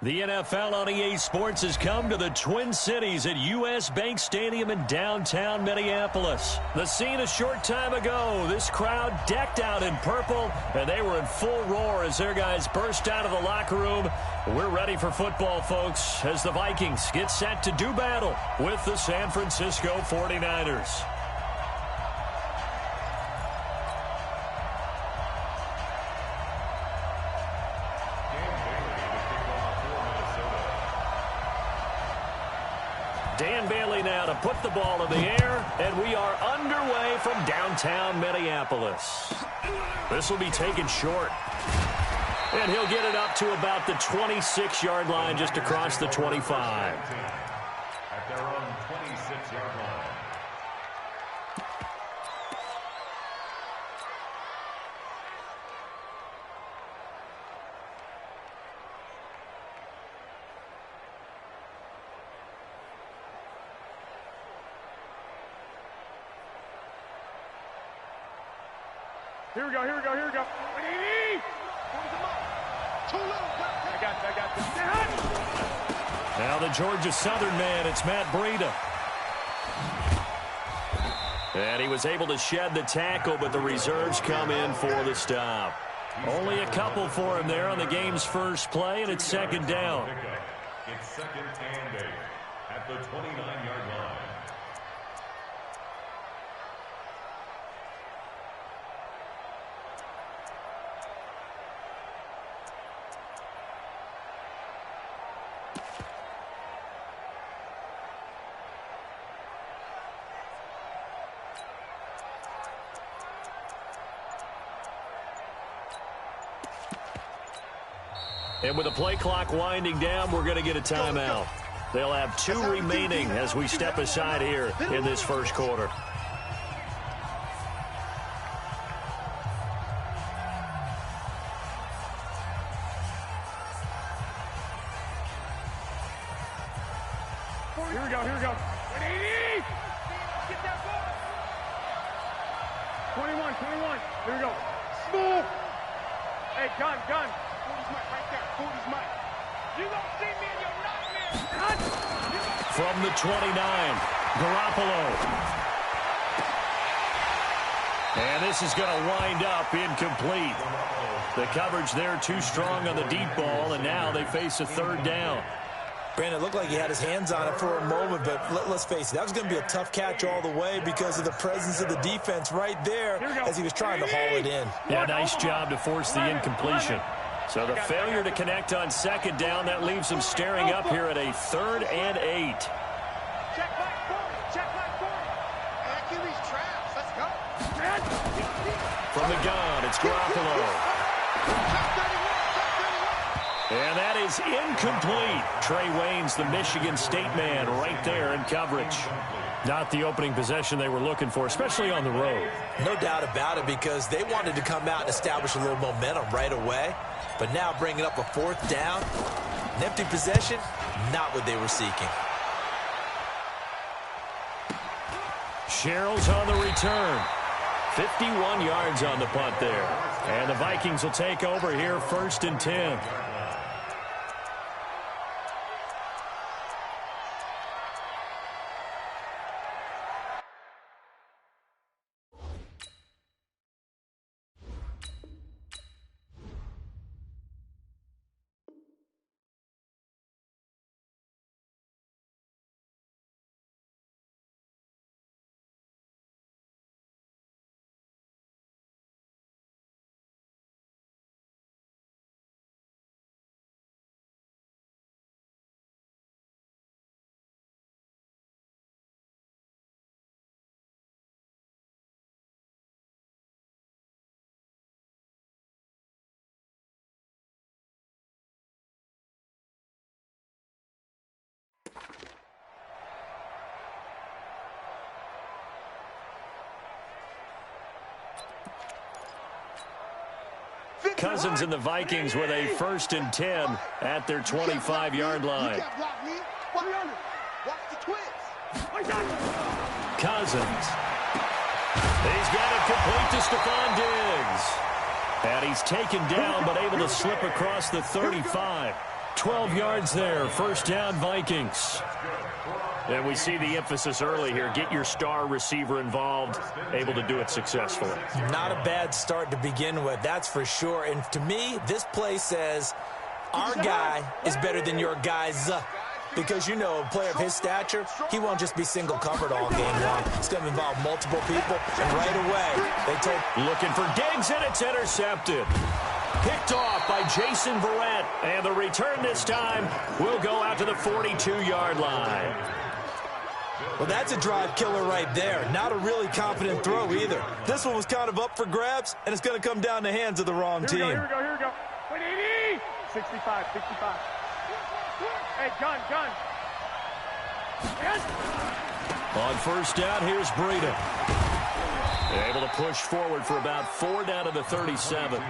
The NFL on EA Sports has come to the Twin Cities at U.S. Bank Stadium in downtown Minneapolis. The scene a short time ago, this crowd decked out in purple, and they were in full roar as their guys burst out of the locker room. We're ready for football, folks, as the Vikings get set to do battle with the San Francisco 49ers. Dan Bailey now to put the ball in the air, and we are underway from downtown Minneapolis. This will be taken short. And he'll get it up to about the 26-yard line, just across the 25. At their own 26-yard line. Here we go. I got this. Now the Georgia Southern man, it's Matt Breida. And he was able to shed the tackle, but the reserves come in for the stop. Only a couple for him there on the game's first play, and it's second down. It's second and 8 at the 29-yard line. And with the play clock winding down, we're going to get a timeout. They'll have 2 remaining as we step aside here in this first quarter. Here we go. 21. Here we go. Smooth. Hey, gun. 40's Mike right there. 40's Mike. You don't see me in your nightmare. From the 29, Garoppolo. And this is going to wind up incomplete. The coverage there too strong on the deep ball, and now they face a third down. Brandon, it looked like he had his hands on it for a moment, but let's face it, that was going to be a tough catch all the way because of the presence of the defense right there as he was trying to haul it in. Yeah, nice job to force the incompletion. So the failure to connect on second down, that leaves them staring up here at a 3rd and 8. Check back 40. QB's traps. Let's go. From the gun, it's Garoppolo. And that is incomplete. Trey Waynes, the Michigan State man, right there in coverage. Not the opening possession they were looking for, especially on the road. No doubt about it, because they wanted to come out and establish a little momentum right away. But now bringing up a 4th down, an empty possession, not what they were seeking. Sherrill's on the return. 51 yards on the punt there. And the Vikings will take over here 1st and 10. Cousins and the Vikings with a 1st and 10 at their 25-yard line. Cousins. He's got it complete to Stephon Diggs. And he's taken down but able to slip across the 35. 12 yards there. First down, Vikings. And we see the emphasis early here. Get your star receiver involved, able to do it successfully. Not a bad start to begin with, that's for sure. And to me, this play says our guy is better than your guys. Because, you know, a player of his stature, he won't just be single covered all game long. It's going to involve multiple people. And right away, they take... Looking for Diggs, and it's intercepted. Picked off by Jason Verrett. And the return this time will go out to the 42-yard line. Well, that's a drive killer right there. Not a really confident throw either. This one was kind of up for grabs, and it's going to come down the hands of the wrong team. Here we go. 65. Hey, gun. Yes. On first down, here's Breida. Able to push forward for about 4 down to the 37.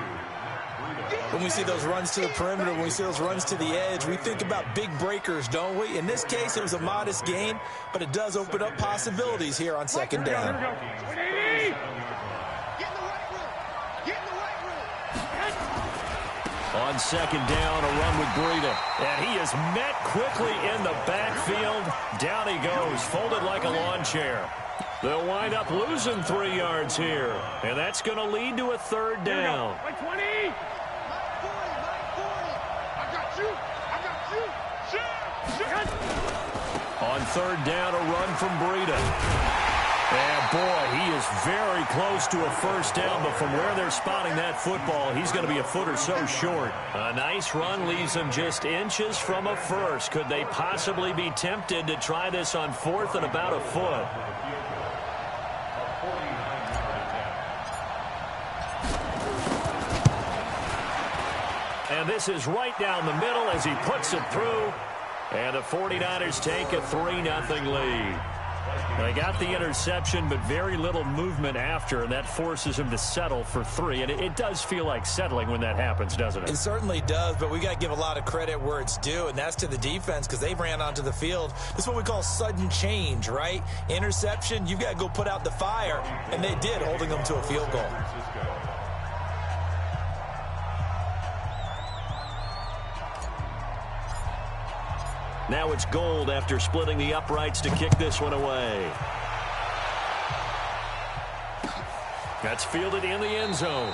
When we see those runs to the perimeter, when we see those runs to the edge, we think about big breakers, don't we? In this case, it was a modest gain, but it does open up possibilities here on second down. Get in the right room. On second down, a run with Breida. And he is met quickly in the backfield. Down he goes, folded like a lawn chair. They'll wind up losing 3 yards here. And that's going to lead to a third down. 20. I got you. On third down, a run from Breida. And boy, he is very close to a first down, but from where they're spotting that football, he's going to be a foot or so short. A nice run leaves him just inches from a first. Could they possibly be tempted to try this on fourth and about a foot? And this is right down the middle as he puts it through. And the 49ers take a 3-0 lead. They got the interception, but very little movement after, and that forces him to settle for 3. And it does feel like settling when that happens, doesn't it? It certainly does, but we got to give a lot of credit where it's due, and that's to the defense because they ran onto the field. This is what we call sudden change, right? Interception, you've got to go put out the fire, and they did, holding them to a field goal. Now it's Gold after splitting the uprights to kick this one away. That's fielded in the end zone.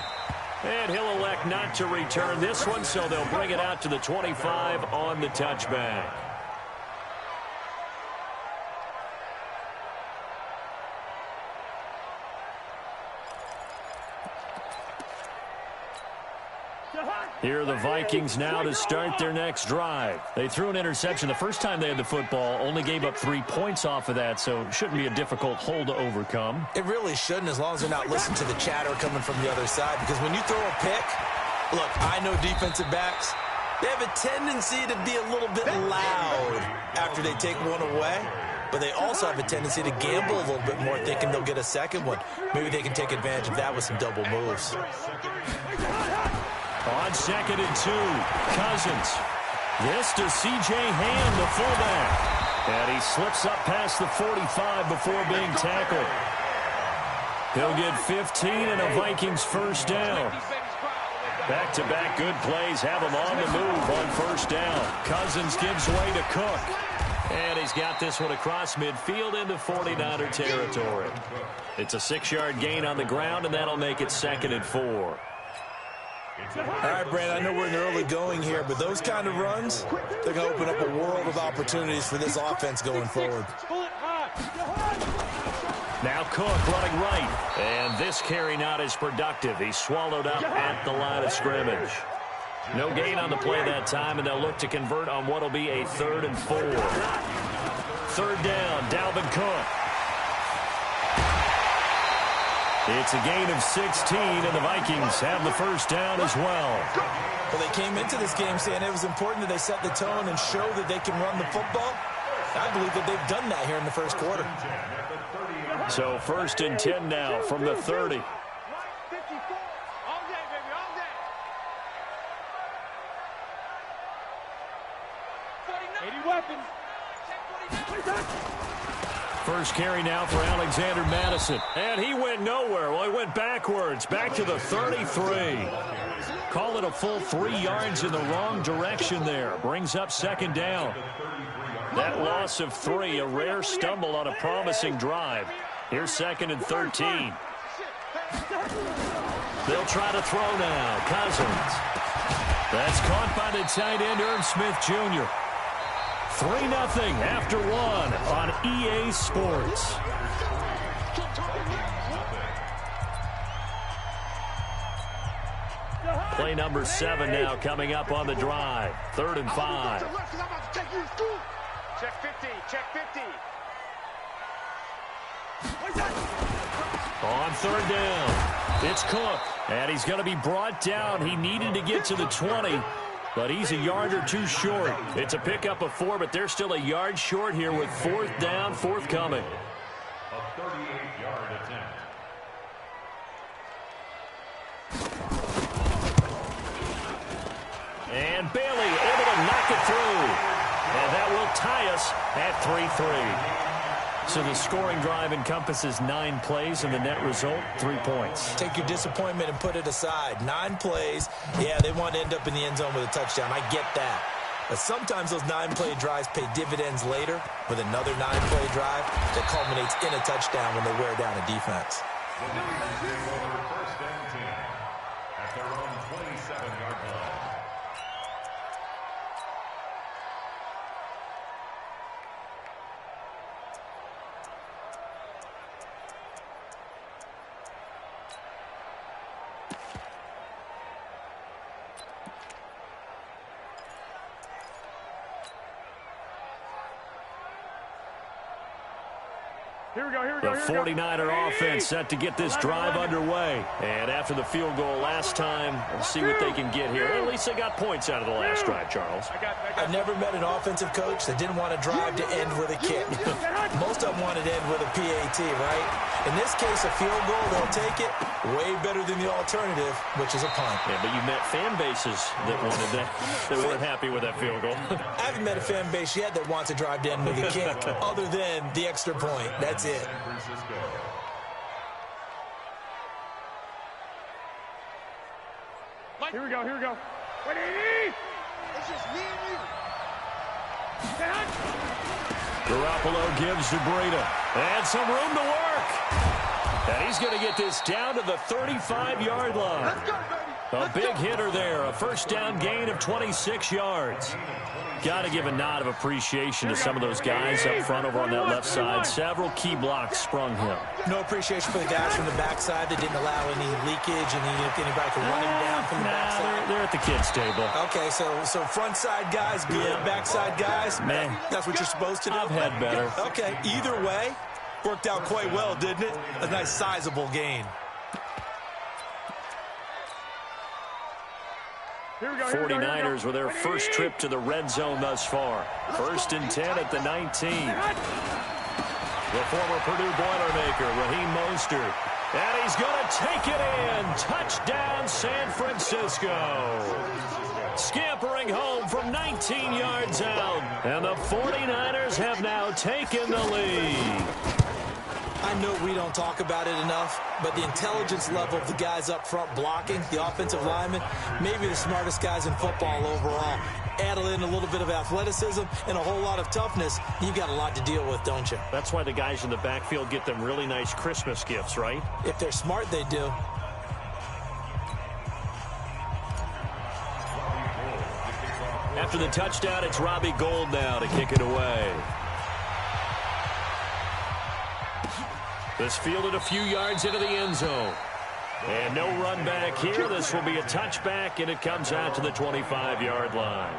And he'll elect not to return this one, so they'll bring it out to the 25 on the touchback. Here are the Vikings now to start their next drive. They threw an interception the first time they had the football, only gave up 3 points off of that, so it shouldn't be a difficult hole to overcome. It really shouldn't, as long as they're not listening to the chatter coming from the other side, because when you throw a pick, look, I know defensive backs, they have a tendency to be a little bit loud after they take one away, but they also have a tendency to gamble a little bit more, thinking they'll get a second one. Maybe they can take advantage of that with some double moves. On 2nd and 2, Cousins. This to C.J. Ham, the fullback. And he slips up past the 45 before being tackled. He'll get 15 and a Vikings first down. Back-to-back good plays have him on the move on first down. Cousins gives way to Cook. And he's got this one across midfield into 49er territory. It's a 6-yard gain on the ground, and that'll make it 2nd and 4. All right, Brandon, I know we're in the early going here, but those kind of runs, they're going to open up a world of opportunities for this offense going forward. Now Cook running right, and this carry not as productive. He's swallowed up at the line of scrimmage. No gain on the play that time, and they'll look to convert on what will be a 3rd and 4. 3rd down, Dalvin Cook. It's a gain of 16, and the Vikings have the first down as well. Well, they came into this game saying it was important that they set the tone and show that they can run the football. I believe that they've done that here in the first quarter. So 1st and 10 now from the 30. First carry now for Alexander Madison. And he went nowhere. Well, he went backwards, back to the 33. Call it a full 3 yards in the wrong direction there. Brings up second down. That loss of 3, a rare stumble on a promising drive. Here's second and 13. They'll try to throw now. Cousins. That's caught by the tight end, Irv Smith Jr. 3-0 after 1 on EA Sports. Play number 7 now coming up on the drive. 3rd and 5. Check 50. Check 50. On 3rd down, it's Cook. And he's going to be brought down. He needed to get to the 20, but he's a yard or 2 short. It's a pickup of 4, but they're still a yard short here with 4th down forthcoming. A 38-yard attempt. And Bailey able to knock it through. And that will tie us at 3-3. So the scoring drive encompasses 9 plays, and the net result, 3 points. Take your disappointment and put it aside. 9 plays. Yeah, they want to end up in the end zone with a touchdown. I get that. But sometimes those 9-play drives pay dividends later with another 9-play drive that culminates in a touchdown when they wear down a defense. The Niners take over 1st and 10 at their own 27-yard line. Here we go, here we The go, here we go. 49er offense set to get this drive underway. And after the field goal last time, we'll see what they can get here. At least they got points out of the last drive, Charles. I've never met an offensive coach that didn't want to drive to end with a kick. Most of them wanted to end with a PAT, right? In this case, a field goal, they'll take it. Way better than the alternative, which is a punt. Yeah, but you met fan bases that wanted that, that weren't happy with that field goal. I haven't met a fan base yet that wants to drive to end with a kick other than the extra point. That's it. San Francisco. Here we go, here we go. What do you need? It's just me and you. Garoppolo gives to Breida. And some room to work. And he's going to get this down to the 35-yard line. Let's go, baby. A big hitter there. A first down gain of 26 yards. Got to give a nod of appreciation to some of those guys up front over on that left side. Several key blocks sprung him. No appreciation for the guys from the backside that didn't allow any leakage and anybody could run him down from the backside. They're at the kids' table. Okay, so front side guys good, backside guys, Man, that's what you're supposed to do. I've had better. Okay, either way, worked out quite well, didn't it? A nice sizable gain. Here we go, here we go, here we go. 49ers with their first trip to the red zone thus far. 1st and 10 at the 19. The former Purdue Boilermaker, Raheem Mostert. And he's going to take it in. Touchdown, San Francisco. Scampering home from 19 yards out. And the 49ers have now taken the lead. I know we don't talk about it enough, but the intelligence level of the guys up front blocking, the offensive linemen, maybe the smartest guys in football overall. Add in a little bit of athleticism and a whole lot of toughness, you've got a lot to deal with, don't you? That's why the guys in the backfield get them really nice Christmas gifts, right? If they're smart, they do. After the touchdown, it's Robbie Gould now to kick it away. This fielded a few yards into the end zone. And no run back here. This will be a touchback, and it comes out to the 25-yard line.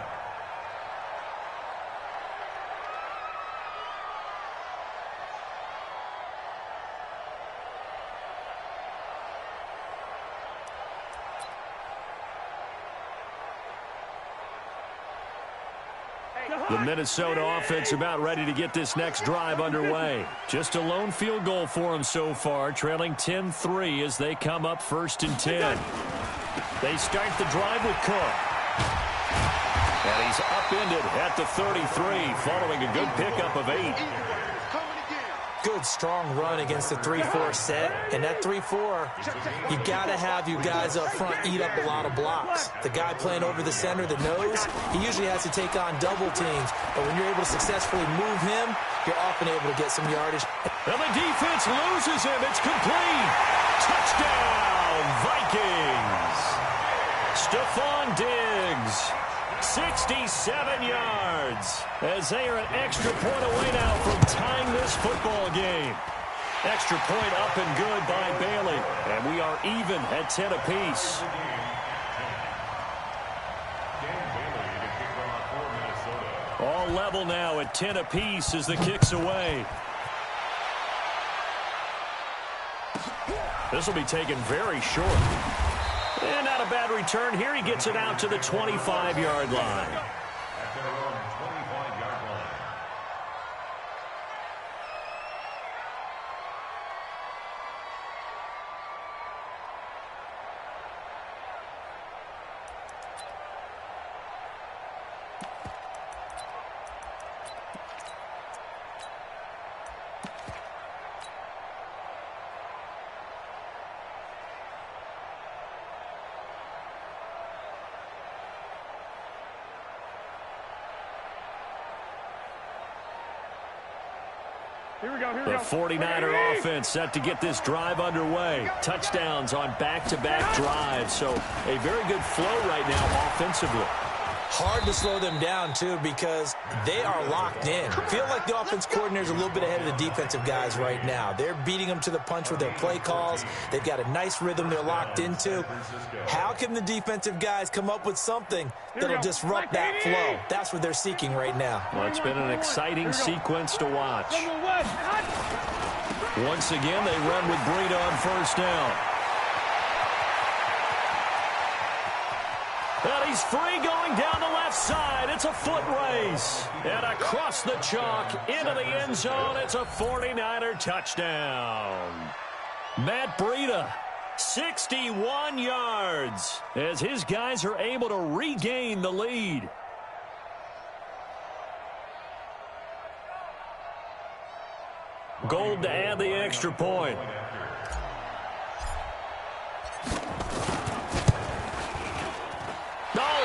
The Minnesota offense about ready to get this next drive underway. Just a lone field goal for them so far, trailing 10-3 as they come up 1st and 10. They start the drive with Cook. And he's upended at the 33 following a good pickup of 8. good, strong run against the 3-4 set. And that 3-4, you got to have you guys up front eat up a lot of blocks. The guy playing over the center, the nose, he usually has to take on double teams. But when you're able to successfully move him, you're often able to get some yardage. And the defense loses him. It's complete. Touchdown, Vikings. Stephon Diggs, 67 yards, as they are an extra point away now from tying this football game. Extra point up and good by Bailey, and we are even at 10 apiece. All level now at 10 apiece as the kick's away. This will be taken very short. And not a bad return here. He gets it out to the 25-yard line. At their own 25-yard line. The 49er offense set to get this drive underway. Touchdowns on back-to-back drives. So a very good flow right now offensively. Hard to slow them down, too, because they are locked in. Feel like the offense coordinator is a little bit ahead of the defensive guys right now. They're beating them to the punch with their play calls. They've got a nice rhythm they're locked into. How can the defensive guys come up with something that'll disrupt that flow? That's what they're seeking right now. Well, it's been an exciting sequence to watch. Once again, they run with Breida on first down. And he's free going down the left side. It's a foot race. And across the chalk into the end zone, it's a 49er touchdown. Matt Breida, 61 yards, as his guys are able to regain the lead. Gold to add the extra point.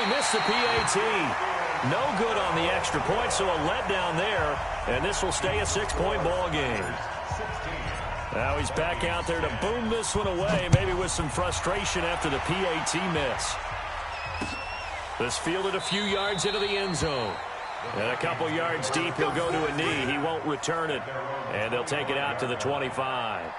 Missed the PAT. No good on the extra point, so a letdown there. And this will stay a 6-point ball game. Now he's back out there to boom this one away, maybe with some frustration after the PAT miss. This fielded a few yards into the end zone. And a couple yards deep, he'll go to a knee. He won't return it. And they'll take it out to the 25.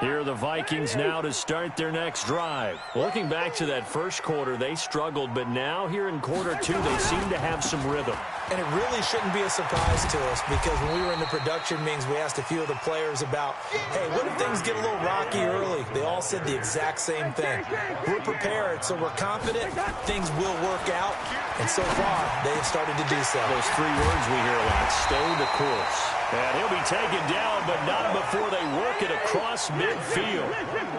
Here are the Vikings now to start their next drive. Looking back to that first quarter, they struggled, but now here in quarter two, they seem to have some rhythm. And it really shouldn't be a surprise to us, because when we were in the production meetings, we asked a few of the players about, hey, what if things get a little rocky early? They all said the exact same thing. We're prepared, so we're confident things will work out. And so far, they have started to do so. Those three words we hear a lot: stay the course. And he'll be taken down, but not before they work it across midfield.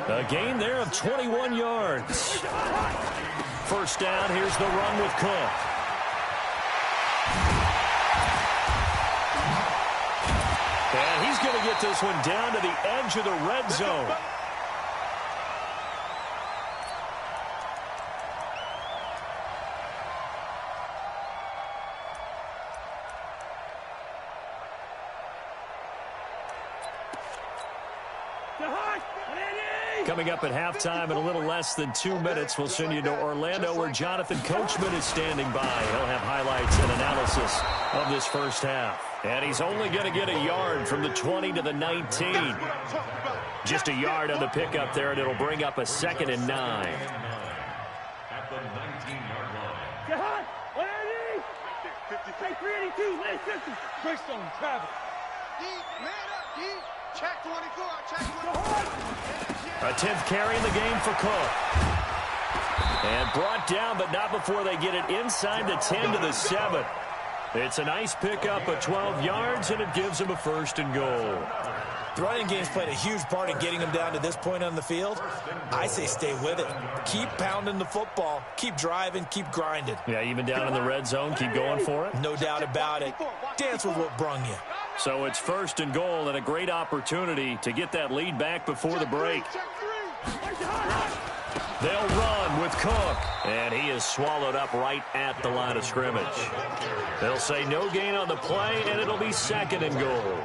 A gain there of 21 yards. First down, here's the run with Cook. And he's going to get this one down to the edge of the red zone. Coming up at halftime in a little less than 2 minutes, we'll send you to Orlando, where Jonathan Coachman is standing by. He'll have highlights and analysis of this first half. And he's only going to get a yard from the 20 to the 19. Just a yard on the pickup there, and it'll bring up a 2nd and 9. At the 19-yard line. Hey, 382, lay 50. Greystone, Travis. D, man up, D. Check 24, check 24. A 10th carry in the game for Cook. And brought down, but not before they get it inside the 10 to the 7. It's a nice pickup of 12 yards, and it gives them a 1st and goal. The running game's played a huge part in getting them down to this point on the field. I say stay with it. Keep pounding the football. Keep driving. Keep grinding. Yeah, even down in the red zone, keep going for it. No doubt about it. Dance with what brung you. So it's 1st and goal and a great opportunity to get that lead back before the break. They'll run with Cook, and he is swallowed up right at the line of scrimmage. They'll say no gain on the play, and it'll be 2nd and goal.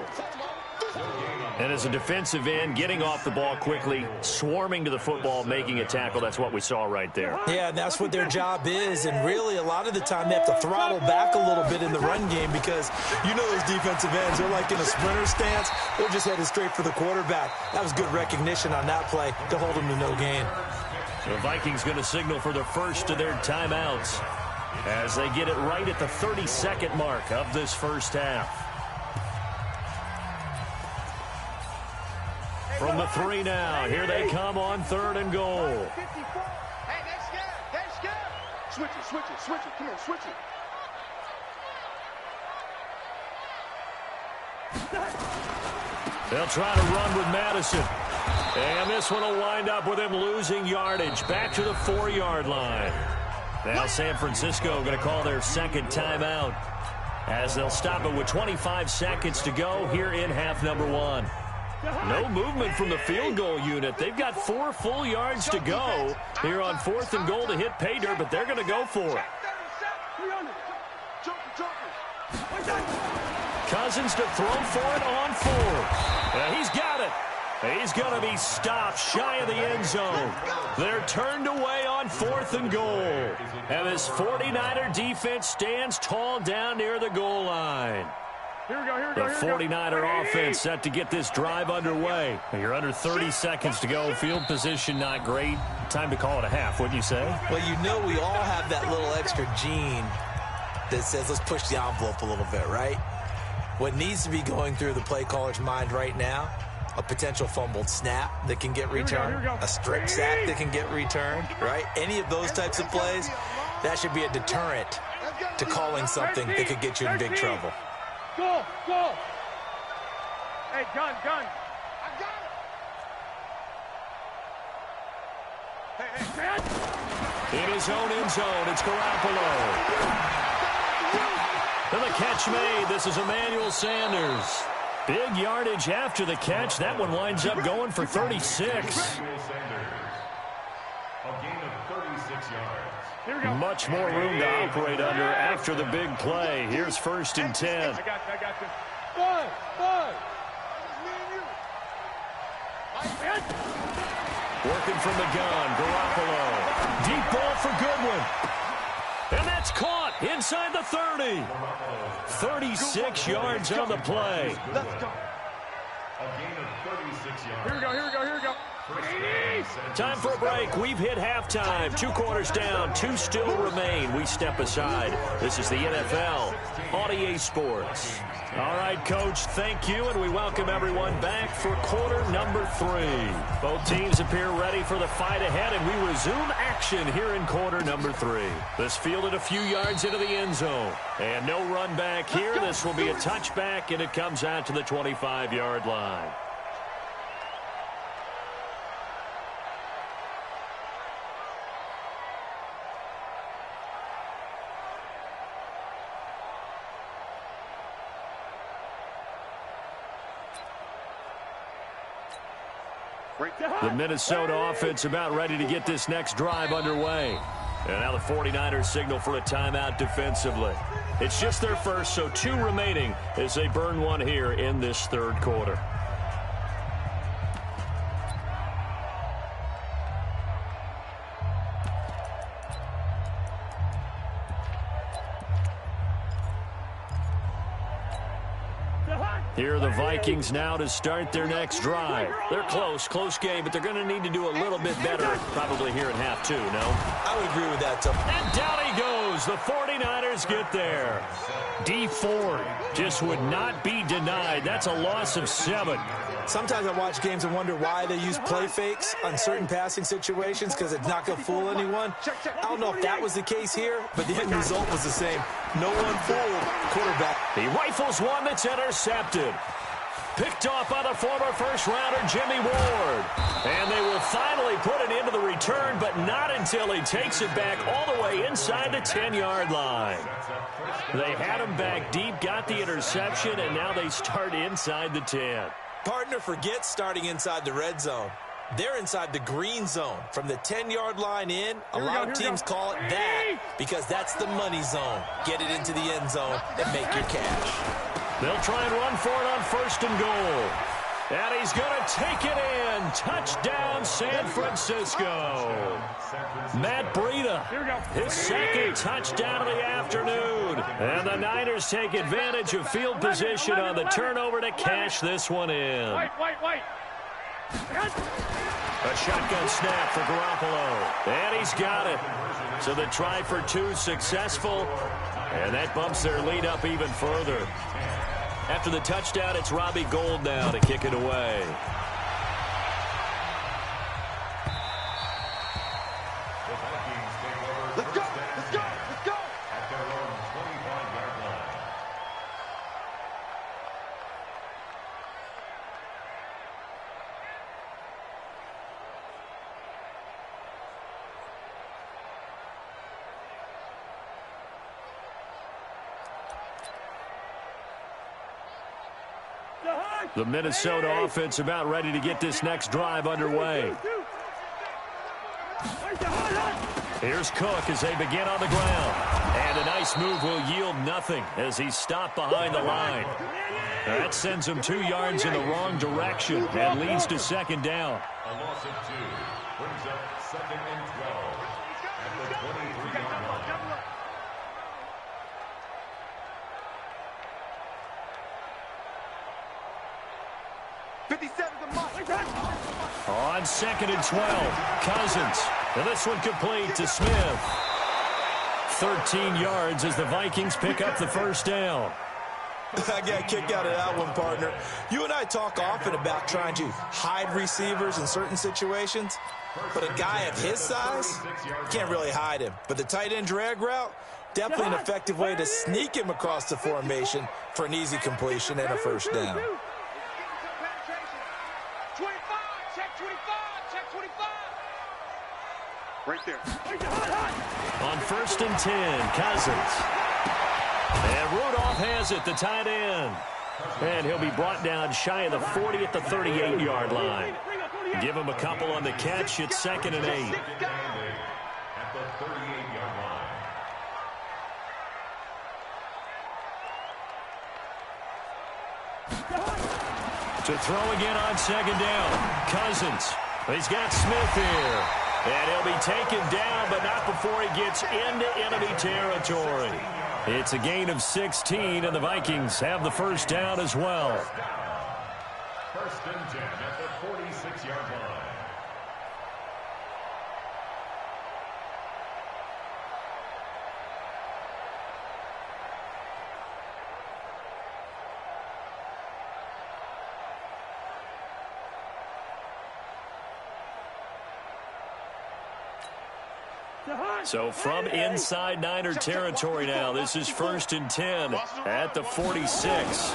And as a defensive end, getting off the ball quickly, swarming to the football, making a tackle, that's what we saw right there. Yeah, and that's what their job is. And really, a lot of the time, they have to throttle back a little bit in the run game because you know those defensive ends, they're like in a sprinter stance. They're just headed straight for the quarterback. That was good recognition on that play to hold them to no gain. The Vikings going to signal for the first of their timeouts as they get it right at the 32nd mark of this first half. From the 3 now, here they come on 3rd and goal. Hey, that's good. That's good. Switch it, switch it, switch it. Come on, switch it. They'll try to run with Madison. And this one will wind up with him losing yardage back to the 4-yard line. Now San Francisco going to call their 2nd timeout as they'll stop it with 25 seconds to go here in half number 1. No movement from the field goal unit. They've got 4 full yards to go here on 4th and goal to hit pay dirt, but they're going to go for it. Cousins to throw for it on 4th. He's got it. He's going to be stopped shy of the end zone. They're turned away on 4th and goal. And this 49er defense stands tall down near the goal line. Here we go, here we go, The 49er offense set to get this drive underway. You're under 30 seconds to go. Field position not great. Time to call it a half, wouldn't you say? Well, you know we all have that little extra gene that says let's push the envelope a little bit, right? What needs to be going through the play caller's mind right now, a potential fumbled snap that can get returned, a strip sack that can get returned, right? Any of those types of plays, that should be a deterrent to calling something that could get you in big trouble. Go, go. Hey, gun. I got it. Hey, In his own end zone, it's Garoppolo. And the catch made. This is Emmanuel Sanders. Big yardage after the catch. That one winds up going for 36. A gain of 36 yards. Much more room to operate under after the big play. Here's 1st and 10. I got you. One. Working from the gun, Garoppolo. Deep ball for Goodwin. And that's caught inside the 30. 36 yards on the play. Let's go. A gain of 36 yards. Here we go. Time for a break. We've hit halftime. 2 quarters down. 2 still remain. We step aside. This is the NFL on EA Sports. All right, Coach, thank you, and we welcome everyone back for quarter number 3. Both teams appear ready for the fight ahead, and we resume action here in quarter number 3. This fielded a few yards into the end zone. And no run back here. This will be a touchback, and it comes out to the 25-yard line. The Minnesota offense about ready to get this next drive underway. And now the 49ers signal for a timeout defensively. It's just their first, so 2 remaining as they burn one here in this 3rd quarter. Here are the Vikings now to start their next drive. They're close game, but they're going to need to do a little bit better probably here in half 2, no? I would agree with that, Tom. And down he goes. goes. The 49ers get there. Dee Ford just would not be denied. That's a loss of 7. Sometimes I watch games and wonder why they use play fakes on certain passing situations because it's not going to fool anyone. I don't know if that was the case here, but the end result was the same. No one fooled quarterback. He rifles one that's intercepted. Picked off by the former first-rounder Jimmy Ward. And they will finally put an end to the return, but not until he takes it back all the way inside the 10-yard line. They had him back deep, got the interception, and now they start inside the 10. Partner, forget starting inside the red zone. They're inside the green zone. From the 10-yard line in, a lot of teams call it that because that's the money zone. Get it into the end zone and make your cash. They'll try and run for it on 1st and goal. And he's going to take it in. Touchdown, San Francisco. Matt Breida, his 2nd touchdown of the afternoon. And the Niners take advantage of field position on the turnover to cash this one in. Wait. A shotgun snap for Garoppolo. And he's got it. So the try for 2 successful. And that bumps their lead up even further. After the touchdown, it's Robbie Gould now to kick it away. Let's go! At their own 25-yard line. The Minnesota offense about ready to get this next drive underway. Here's Cook as they begin on the ground. And a nice move will yield nothing as he's stopped behind the line. That sends him 2 yards in the wrong direction and leads to 2nd down. A loss of 2 brings up 2nd and 12 at the 23-yard line. 57 to Mike. On 2nd and 12, Cousins. And this one complete to Smith. 13 yards as the Vikings pick up the 1st down. I got kicked out of that one, partner. You and I talk often about trying to hide receivers in certain situations, but a guy of his size, can't really hide him. But the tight end drag route, definitely an effective way to sneak him across the formation for an easy completion and a 1st down. 25, check 25. Right there. On 1st and 10, Cousins. And Rudolph has it, the tight end. And he'll be brought down shy of the 40 at the 38-yard line. Give him a couple on the catch. It's 2nd and 8. At the 38-yard line. To throw again on 2nd down. Cousins. He's got Smith here. And he'll be taken down, but not before he gets into enemy territory. It's a gain of 16, and the Vikings have the 1st down as well. 1st and 10 at the 46-yard line. So from inside Niner territory now, this is 1st and 10 at the 46.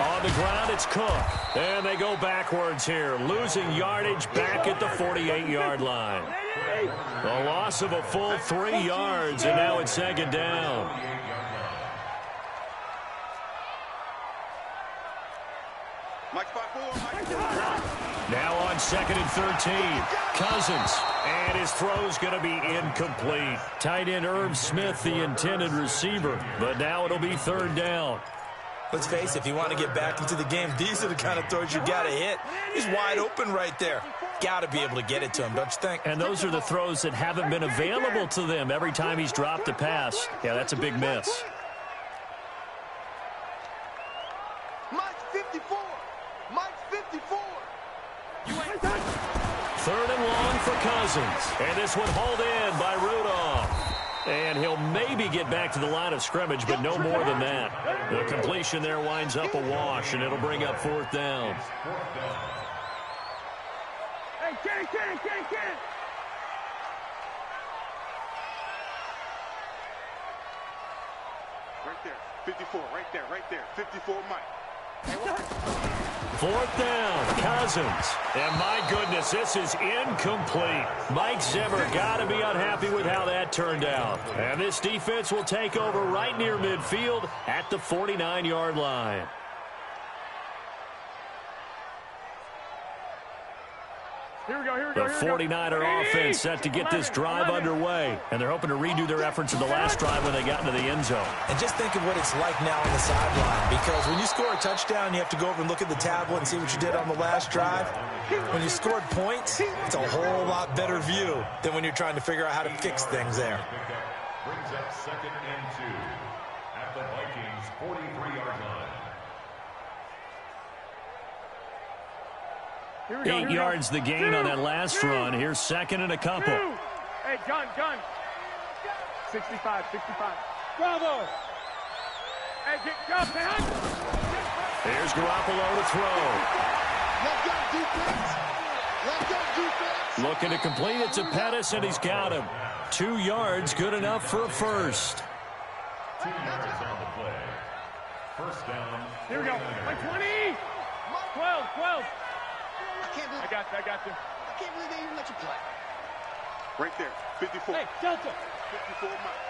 On the ground, it's Cook. And they go backwards here, losing yardage back at the 48-yard line. A loss of a full 3 yards, and now it's 2nd down. Now on 2nd and 13, Cousins. And his throw's going to be incomplete. Tight end Irv Smith, the intended receiver. But now it'll be 3rd down. Let's face it, if you want to get back into the game, these are the kind of throws you got to hit. He's wide open right there. Got to be able to get it to him, don't you think? And those are the throws that haven't been available to them every time he's dropped a pass. Yeah, that's a big miss. Mike's 54. 3rd and long for Cousins. And this one hauled in by Rudolph. And he'll maybe get back to the line of scrimmage, but no more than that. The completion there winds up a wash, and it'll bring up 4th down. Hey, Ken. Right there, 54, right there, 54, Mike. 4th down, Cousins. And my goodness, this is incomplete. Mike Zimmer got to be unhappy with how that turned out. And this defense will take over right near midfield at the 49-yard line. Here we go. The 49er offense set to get this drive underway. And they're hoping to redo their efforts in the last drive when they got into the end zone. And just think of what it's like now on the sideline, because when you score a touchdown, you have to go over and look at the tablet and see what you did on the last drive. When you scored points, it's a whole lot better view than when you're trying to figure out how to fix things there. Brings up 2nd and 2 at the Vikings' 43-yard line. 8 yards the gain on that last run. Here's 2nd and a couple. Hey, gun. 65. Bravo. Hey, get gun, man. Here's Garoppolo to throw. Let go, defense. Looking to complete it to Pettis, and he's got him. 2 yards, good enough for a first. 2 yards on the play. 1st down. Here we go. 20. 12. I got you. I can't believe they even let you play. Right there, 54. Hey, Delta. 54, Mike.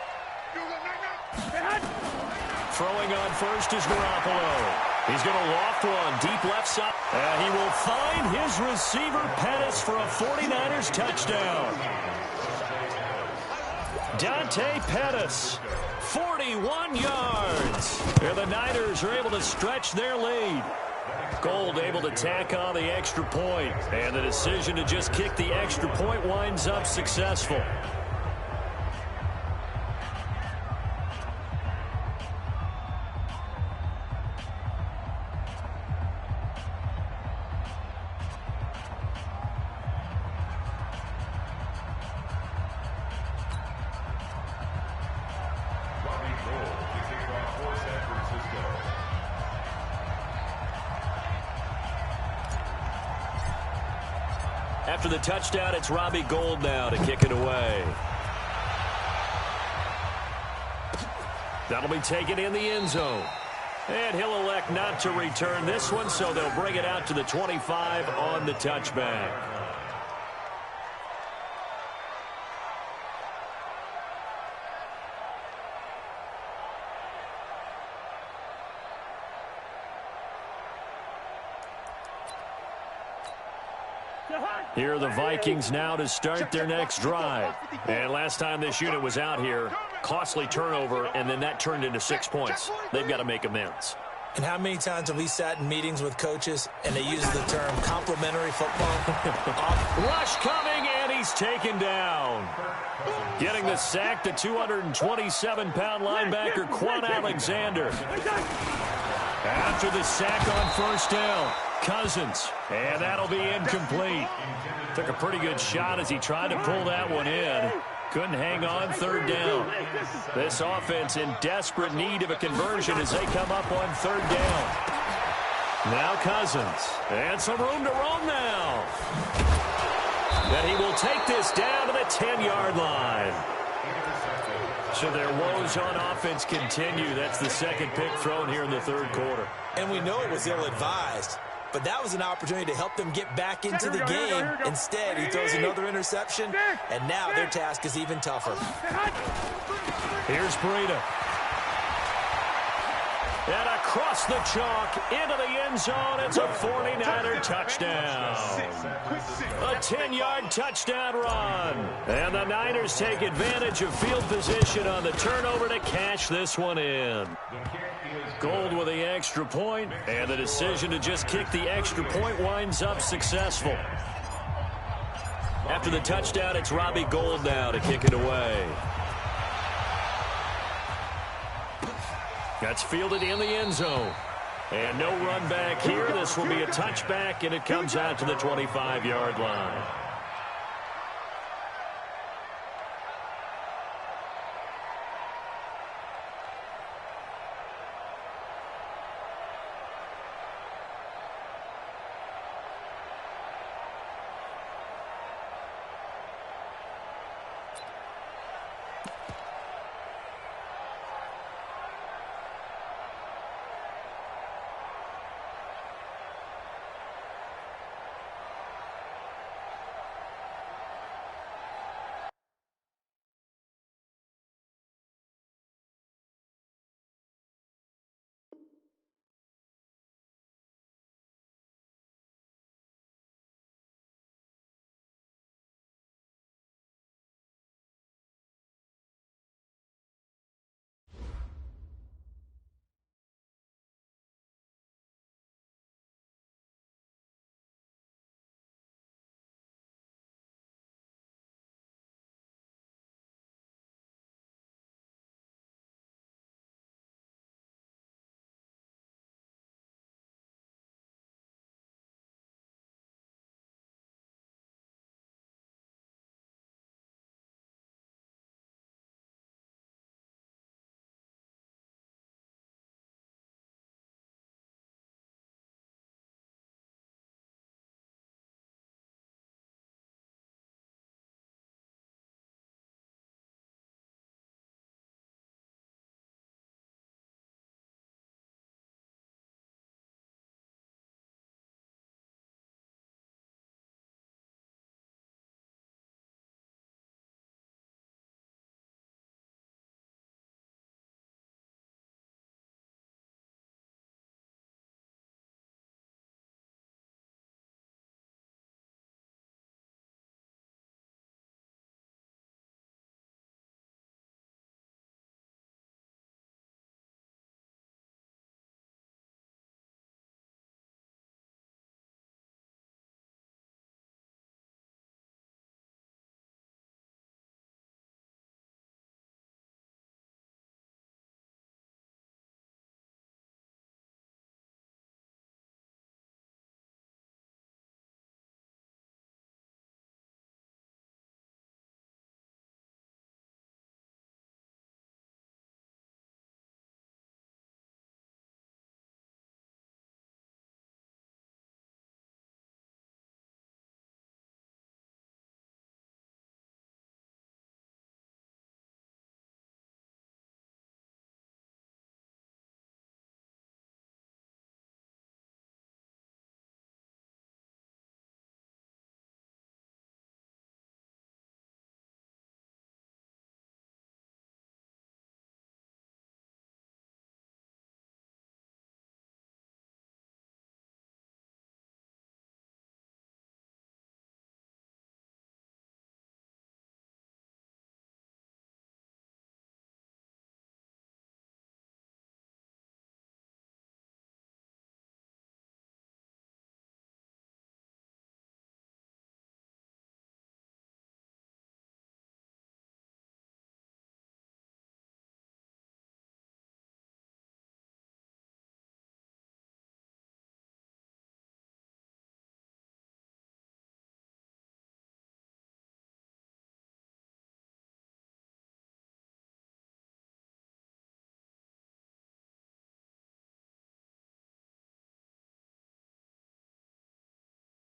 Throwing on first is Garoppolo. He's going to loft one deep left side. He will find his receiver, Pettis, for a 49ers touchdown. Dante Pettis, 41 yards. And the Niners are able to stretch their lead. Gold able to tack on the extra point, and the decision to just kick the extra point winds up successful. After the touchdown, it's Robbie Gould now to kick it away. That'll be taken in the end zone. And he'll elect not to return this one, so they'll bring it out to the 25 on the touchback. Here are the Vikings now to start their next drive. And last time this unit was out here, costly turnover, and then that turned into 6 points. They've got to make amends. And how many times have we sat in meetings with coaches and they use the term complementary football? Rush coming, and he's taken down. Getting the sack, the 227-pound linebacker, Quan Alexander. After the sack on first down, Cousins, and that'll be incomplete. Took a pretty good shot as he tried to pull that one in. Couldn't hang on third down. This offense in desperate need of a conversion as they come up on third down. Now Cousins, and some room to roam now. And he will take this down to the 10-yard line. So their woes on offense continue. That's the second pick thrown here in the third quarter. And we know it was ill-advised, but that was an opportunity to help them get back into the game. Instead, he throws another interception, and now their task is even tougher. Here's Breida. And across the chalk, into the end zone, it's a 49er touchdown. A 10-yard touchdown run. And the Niners take advantage of field position on the turnover to cash this one in. Gould with the extra point, and the decision to just kick the extra point winds up successful. After the touchdown, it's Robbie Gould now to kick it away. That's fielded in the end zone. And no run back here. This will be a touchback, and it comes out to the 25-yard line.